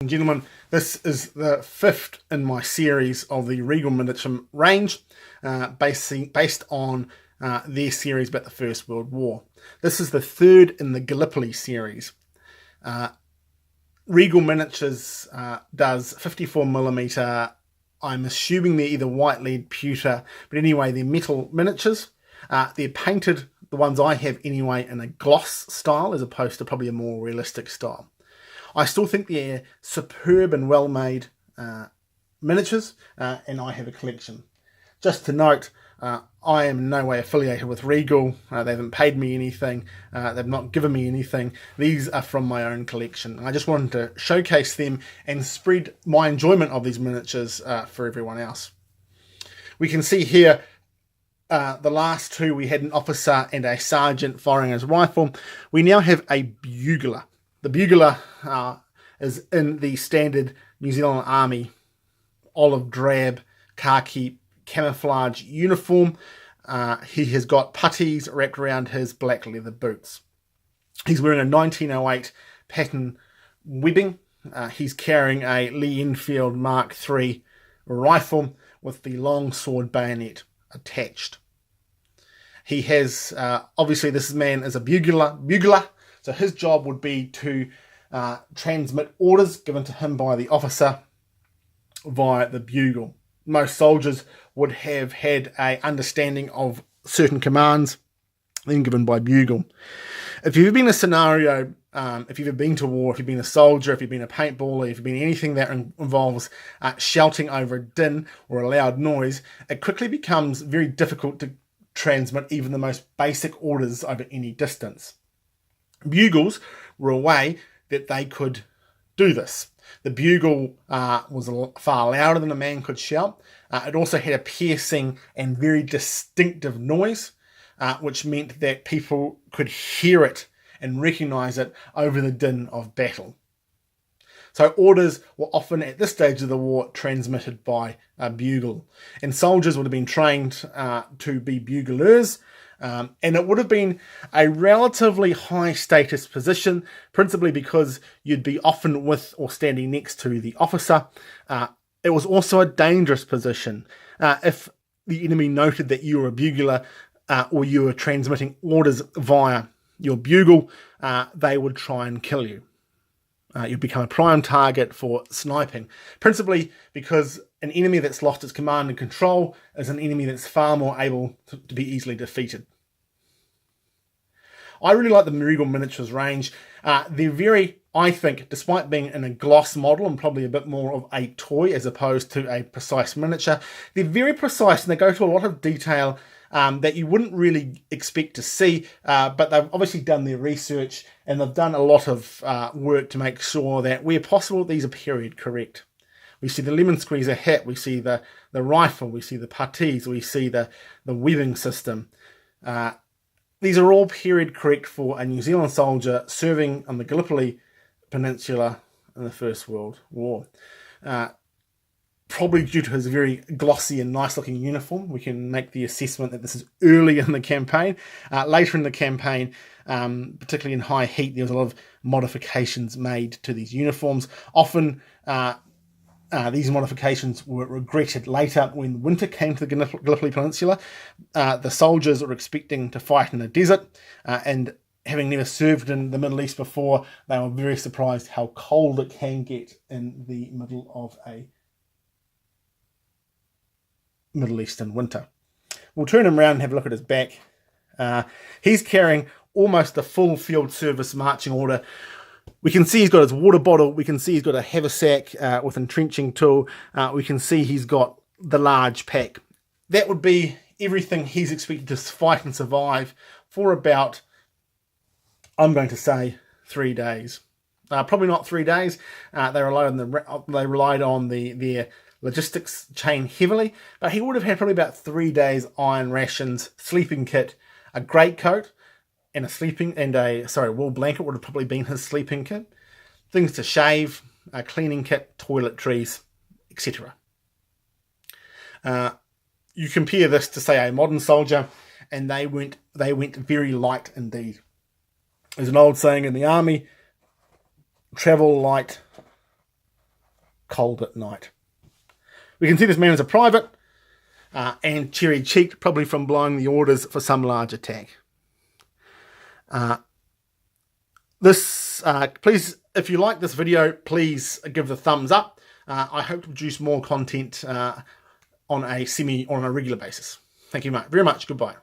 And gentlemen, this is the fifth in my series of the Regal Miniature range, based on their series about the First World War. This is the third in the Gallipoli series. Regal Miniatures does 54mm. I'm assuming they're either white lead, pewter, but anyway, they're metal miniatures. They're painted, the ones I have anyway, in a gloss style as opposed to probably a more realistic style. I still think they're superb and well-made miniatures, and I have a collection. Just to note, I am in no way affiliated with Regal. They haven't paid me anything. They've not given me anything. These are from my own collection. I just wanted to showcase them and spread my enjoyment of these miniatures for everyone else. We can see here the last two, we had an officer and a sergeant firing his rifle. We now have a bugler. The bugler is in the standard New Zealand Army olive drab khaki camouflage uniform. He has got puttees wrapped around his black leather boots. He's wearing a 1908 pattern webbing. He's carrying a Lee Enfield Mark III rifle with the long sword bayonet attached. He has, obviously this man is a bugler, so his job would be to transmit orders given to him by the officer via the bugle. Most soldiers would have had an understanding of certain commands then given by bugle. If you've been in a scenario, if you've ever been to war, if you've been a soldier, if you've been a paintballer, if you've been anything that involves shouting over a din or a loud noise, it quickly becomes very difficult to transmit even the most basic orders over any distance. Bugles were a way that they could do this. The bugle was far louder than a man could shout. It also had a piercing and very distinctive noise, which meant that people could hear it and recognize it over the din of battle. So orders were often at this stage of the war transmitted by a bugle, and soldiers would have been trained to be buglers. And it would have been a relatively high status position, principally because you'd be often with or standing next to the officer. It was also a dangerous position. If the enemy noted that you were a bugler or you were transmitting orders via your bugle, they would try and kill you. You'd become a prime target for sniping, principally because an enemy that's lost its command and control is an enemy that's far more able to be easily defeated. I really like the Regal Miniatures range. They're very, I think, despite being in a gloss model and probably a bit more of a toy as opposed to a precise miniature, they're very precise and they go to a lot of detail that you wouldn't really expect to see, but they've obviously done their research and they've done a lot of work to make sure that where possible these are period correct. We see the lemon squeezer hat, we see the rifle, we see the puttees, we see the webbing system. These are all period correct for a New Zealand soldier serving on the Gallipoli Peninsula in the First World War. Probably due to his very glossy and nice looking uniform, we can make the assessment that this is early in the campaign. Later in the campaign, particularly in high heat, there was a lot of modifications made to these uniforms. Often these modifications were regretted later when winter came to the Gallipoli Peninsula. The soldiers were expecting to fight in a desert, and having never served in the Middle East before, they were very surprised how cold it can get in the middle of a Middle Eastern winter. We'll turn him around and have a look at his back. He's carrying almost a full field service marching order. We can see he's got his water bottle. We can see he's got a haversack with entrenching tool. We can see he's got the large pack. That would be everything he's expected to fight and survive for about, I'm going to say, 3 days. Probably not 3 days. They relied on their logistics chain heavily, but he would have had probably about 3 days iron rations, sleeping kit, a greatcoat, and a wool blanket would have probably been his sleeping kit, things to shave, a cleaning kit, toiletries, etc. You compare this to, say, a modern soldier, and they went very light indeed. There's an old saying in the army: travel light, cold at night. We can see this man is a private and cherry-cheeked, probably from blowing the orders for some large attack. Please, if you like this video, please give the thumbs up. I hope to produce more content on a regular basis. Thank you very much. Goodbye.